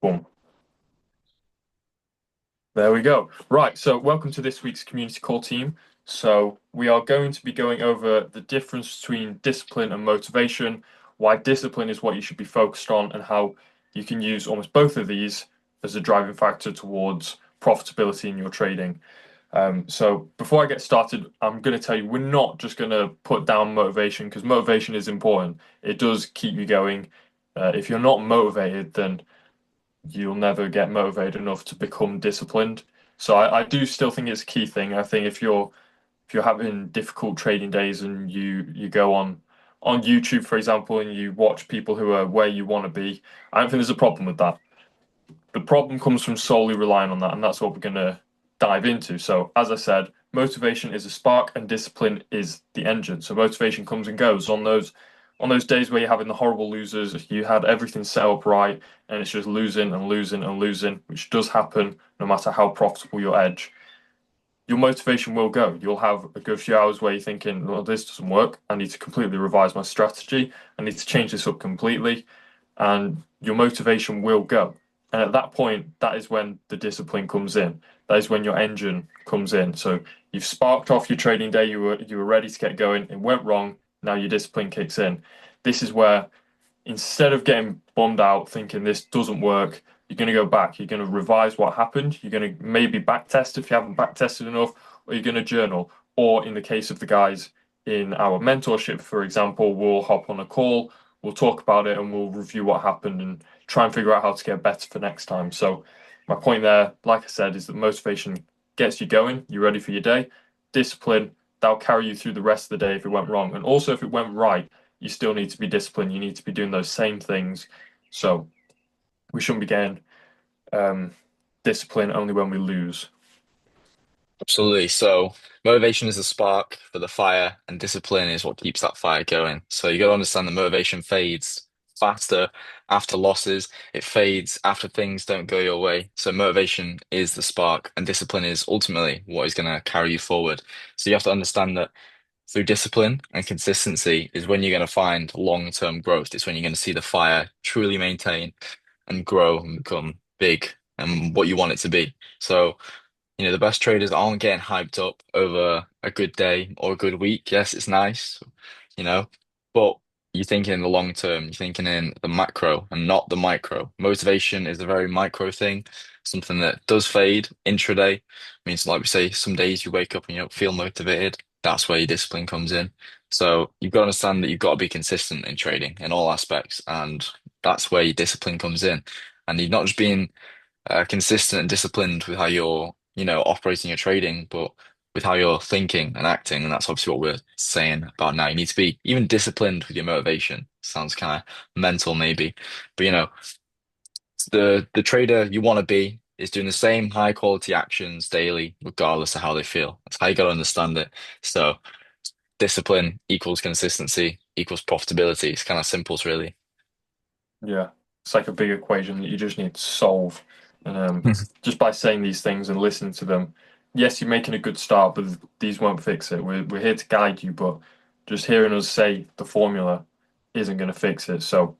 Boom. There we go. Right, so welcome to this week's community call team. So we are going to be going over the difference between discipline and motivation, why discipline is what you should be focused on, and how you can use almost both of these as a driving factor towards profitability in your trading. So before I get started, I'm going to tell you we're not just going to put down motivation because motivation is important. It does keep you going. If you're not motivated, then you'll never get motivated enough to become disciplined. So I do still think it's a key thing. I think if you're having difficult trading days and you go on YouTube, for example, and you watch people who are where you want to be, I don't think there's a problem with that. The problem comes from solely relying on that, and that's what we're going to dive into. So, as I said, motivation is a spark and discipline is the engine. So motivation comes and goes on those days where you're having the horrible losers, you had everything set up right, and it's just losing and losing and losing, which does happen no matter how profitable your edge. Your motivation will go. You'll have a good few hours where you're thinking, well, this doesn't work. I need to completely revise my strategy. I need to change this up completely. And your motivation will go. And at that point, that is when the discipline comes in. That is when your engine comes in. So you've sparked off your trading day, you were ready to get going, it went wrong, now your discipline kicks in. This is where instead of getting bummed out thinking this doesn't work, you're going to go back. You're going to revise what happened. You're going to maybe back test if you haven't back tested enough, or you're going to journal. Or in the case of the guys in our mentorship, for example, we'll hop on a call, we'll talk about it, and we'll review what happened and try and figure out how to get better for next time. So, my point there, like I said, is that motivation gets you going. You're ready for your day. Discipline, that'll carry you through the rest of the day if it went wrong. And also, if it went right, you still need to be disciplined. You need to be doing those same things. So we shouldn't be getting discipline only when we lose. Absolutely. So motivation is the spark for the fire, and discipline is what keeps that fire going. So you got to understand that motivation fades faster after losses. It fades after things don't go your way. So motivation is the spark, and discipline is ultimately what is going to carry you forward. So you have to understand that through discipline and consistency is when you're going to find long-term growth. It's when you're going to see the fire truly maintain and grow and become big and what you want it to be. So the best traders aren't getting hyped up over a good day or a good week. Yes, it's nice, you know, but you're thinking in the long term, you're thinking in the macro and not the micro. Motivation is a very micro thing, something that does fade intraday. Means, like we say, some days you wake up and you don't feel motivated. That's where your discipline comes in. So you've got to understand that you've got to be consistent in trading in all aspects, and that's where your discipline comes in. And you're not just being consistent and disciplined with how you're, operating your trading, but with how you're thinking and acting. And that's obviously what we're saying about now. You need to be even disciplined with your motivation. Sounds kind of mental, maybe, but the trader you want to be is doing the same high quality actions daily, regardless of how they feel. That's how you got to understand it. So discipline equals consistency equals profitability. It's kind of simple, really. Yeah, it's like a big equation that you just need to solve. And just by saying these things and listening to them, yes, you're making a good start, but these won't fix it. We're here to guide you, but just hearing us say the formula isn't going to fix it. So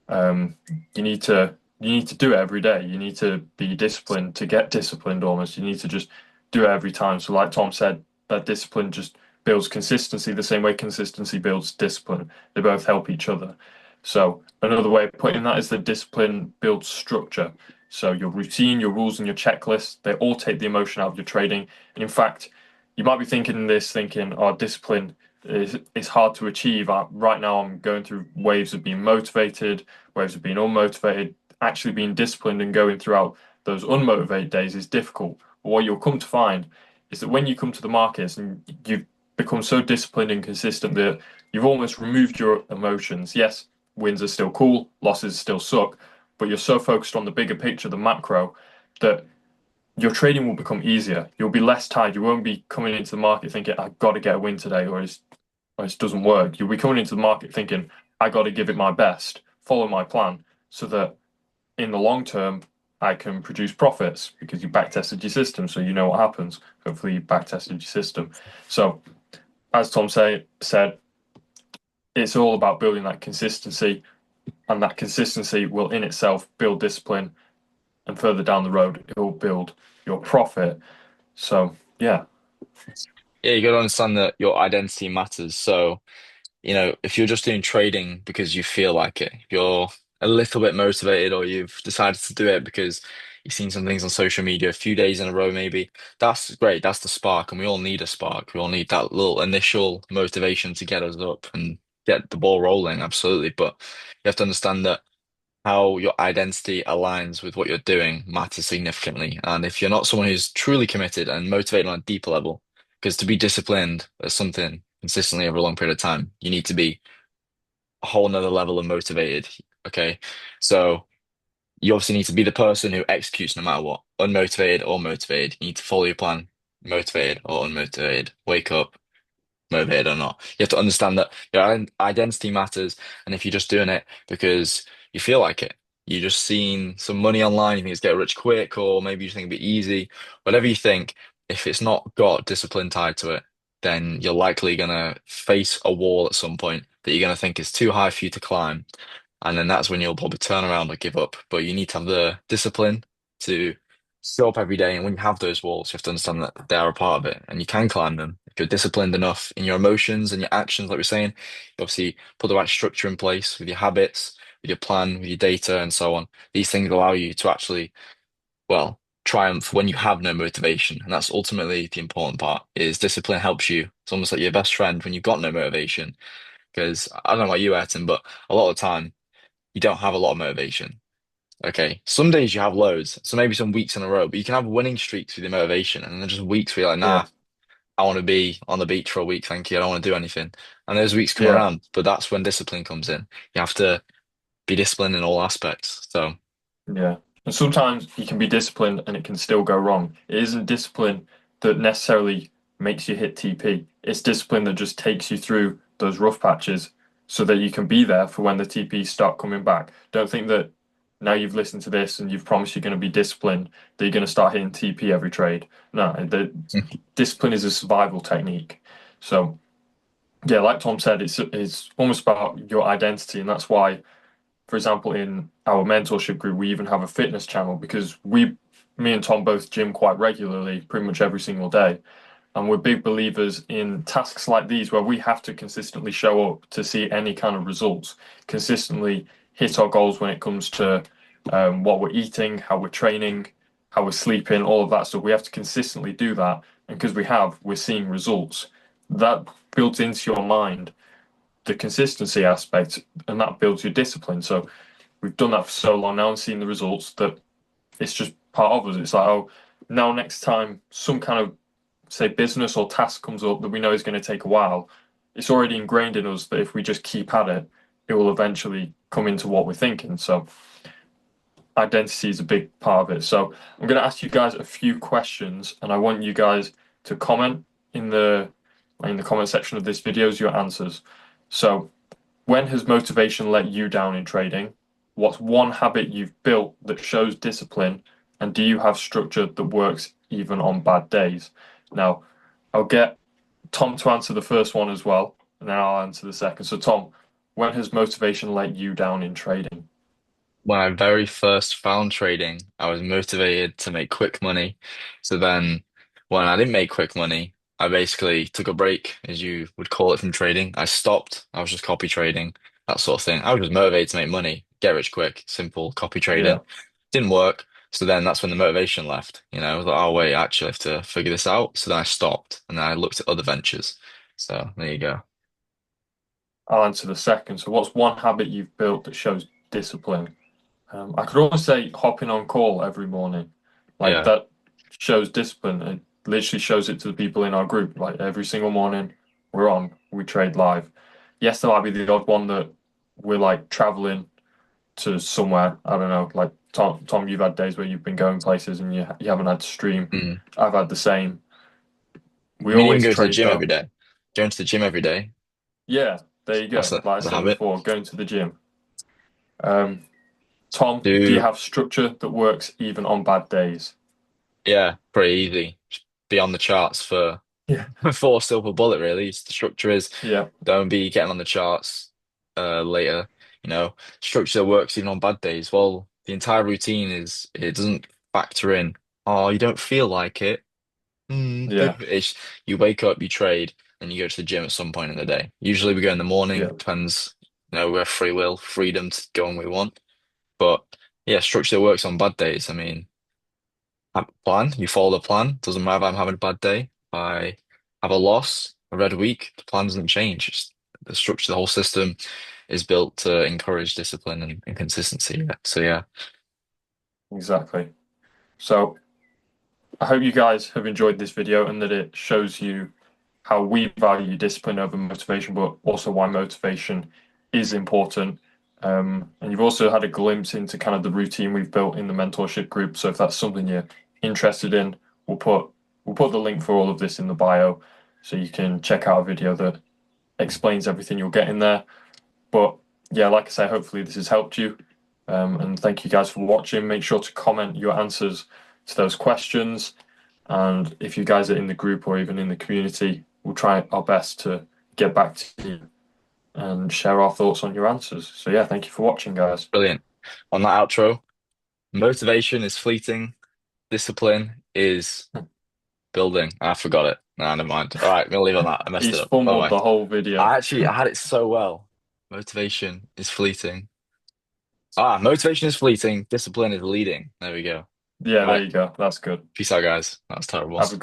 um, you need to do it every day. You need to be disciplined to get disciplined almost. You need to just do it every time. So like Tom said, that discipline just builds consistency the same way consistency builds discipline. They both help each other. So another way of putting that is that discipline builds structure. So your routine, your rules, and your checklist, they all take the emotion out of your trading. And in fact, you might be thinking, oh, discipline is hard to achieve. Right now, I'm going through waves of being motivated, waves of being unmotivated. Actually, being disciplined and going throughout those unmotivated days is difficult. But what you'll come to find is that when you come to the markets and you've become so disciplined and consistent that you've almost removed your emotions. Yes, wins are still cool, losses still suck, but you're so focused on the bigger picture, the macro, that your trading will become easier. You'll be less tired. You won't be coming into the market thinking, I've got to get a win today, or it doesn't work. You'll be coming into the market thinking, I got to give it my best, follow my plan, so that in the long term, I can produce profits because you back tested your system, so you know what happens. Hopefully, you back tested your system. So, as said, it's all about building that consistency, and that consistency will in itself build discipline, and further down the road, it will build your profit. So yeah, Yeah, you got to understand that your identity matters. So, if you're just doing trading because you feel like it, if you're a little bit motivated or you've decided to do it because you've seen some things on social media a few days in a row, maybe, that's great. That's the spark. And we all need a spark. We all need that little initial motivation to get us up and get the ball rolling. Absolutely. But you have to understand that how your identity aligns with what you're doing matters significantly. And if you're not someone who's truly committed and motivated on a deeper level, because to be disciplined at something consistently over a long period of time, you need to be a whole nother level of motivated. Okay. So you obviously need to be the person who executes no matter what, unmotivated or motivated. You need to follow your plan, motivated or unmotivated. Wake up, motivated or not. You have to understand that your identity matters, and if you're just doing it because you feel like it, you're just seeing some money online, you think it's get rich quick, or maybe you think it'd be easy, whatever you think, if it's not got discipline tied to it, then you're likely gonna face a wall at some point that you're gonna think is too high for you to climb. And then that's when you'll probably turn around or give up. But you need to have the discipline to show up every day. And when you have those walls, you have to understand that they are a part of it and you can climb them. If you're disciplined enough in your emotions and your actions, like we're saying, you obviously put the right structure in place with your habits, with your plan, with your data, and so on. These things allow you to actually, well, triumph when you have no motivation. And that's ultimately the important part is discipline helps you. It's almost like your best friend when you've got no motivation. Because I don't know about you, Ayrton, but a lot of the time you don't have a lot of motivation. Okay. Some days you have loads. So maybe some weeks in a row, but you can have winning streaks with your motivation. And then just weeks where you're like, yeah, nah, I want to be on the beach for a week. Thank you. I don't want to do anything. And those weeks come yeah. around, but that's when discipline comes in. You have to be disciplined in all aspects. So Yeah. And sometimes you can be disciplined and it can still go wrong. It isn't discipline that necessarily makes you hit TP. It's discipline that just takes you through those rough patches so that you can be there for when the TPs start coming back. Don't think that now you've listened to this and you've promised you're going to be disciplined, that you're going to start hitting TP every trade. No, the discipline is a survival technique. So yeah, like Tom said, it's almost about your identity, and that's why for example, in our mentorship group, we even have a fitness channel because me and Tom both gym quite regularly, pretty much every single day. And we're big believers in tasks like these where we have to consistently show up to see any kind of results, consistently hit our goals when it comes to what we're eating, how we're training, how we're sleeping, all of that stuff. We have to consistently do that. And because we're seeing results. That builds into your mind the consistency aspect, and that builds your discipline. So we've done that for so long now and seen the results that it's just part of us. It's like, oh, now next time some kind of say business or task comes up that we know is going to take a while, it's already ingrained in us that if we just keep at it, it will eventually come into what we're thinking. So identity is a big part of it. So I'm going to ask you guys a few questions, and I want you guys to comment in the comment section of this video your answers. So when has motivation let you down in trading? What's one habit you've built that shows discipline? And do you have structure that works even on bad days? Now, I'll get Tom to answer the first one as well, and then I'll answer the second. So, Tom, when has motivation let you down in trading? when I very first found trading, I was motivated to make quick money. So then when I didn't make quick money, I basically took a break, as you would call it, from trading. I stopped. I was just copy trading, that sort of thing. I was just motivated to make money, get rich quick, simple copy Yeah, trading. Didn't work. So then that's when the motivation left. I was like, oh wait, actually I have to figure this out. So then I stopped and then I looked at other ventures. So there you go. I'll answer the second. So, what's one habit you've built that shows discipline? I could almost say hopping on call every morning. Like Yeah. that shows discipline. It literally shows it to the people in our group. Like every single morning we're on, we trade live. Yes, there might be the odd one that we're like traveling to somewhere. I don't know. Like Tom, you've had days where you've been going places and you haven't had to stream. Mm. I've had the same. We I mean, even always go to the trade gym every though. day. Going to the gym every day, Yeah, there you that's go. Like I a said habit. before, going to the gym. Um, Tom, do you Do have structure that works even on bad days? Yeah, pretty easy. Just be on the charts for Yeah. for Silver Bullet, really. The structure is Yeah. don't be getting on the charts later. Structure that works even on bad days. Well, the entire routine is it doesn't factor in. Oh, you don't feel like it. Yeah, It's you wake up, you trade, and you go to the gym at some point in the day. Usually we go in the morning, yeah, depends, we have free will, freedom to go when we want. But yeah, structure works on bad days. I mean, have a plan, you follow the plan. Doesn't matter if I'm having a bad day. If I have a loss, a red week, the plan doesn't change. The structure, the whole system is built to encourage discipline and consistency. Yeah. So yeah, exactly. So I hope you guys have enjoyed this video and that it shows you how we value discipline over motivation, but also why motivation is important. And you've also had a glimpse into kind of the routine we've built in the mentorship group. So if that's something you're interested in, we'll put the link for all of this in the bio, so you can check out a video that explains everything you'll get in there. But yeah, like I say, hopefully this has helped you. And thank you guys for watching. Make sure to comment your answers to those questions. And if you guys are in the group or even in the community, we'll try our best to get back to you and share our thoughts on your answers. So yeah, thank you for watching, guys. brilliant. On that outro, motivation is fleeting, discipline is building. I forgot it. Nah, never mind. All right, I'm gonna leave it on that. I messed it He's up. Bye fumbled bye. the whole video. I had it so well. Motivation is fleeting. Ah, motivation is fleeting. Discipline is leading. There we go. Yeah, All there right. you go. That's good. Peace out, guys. That was terrible. Have a good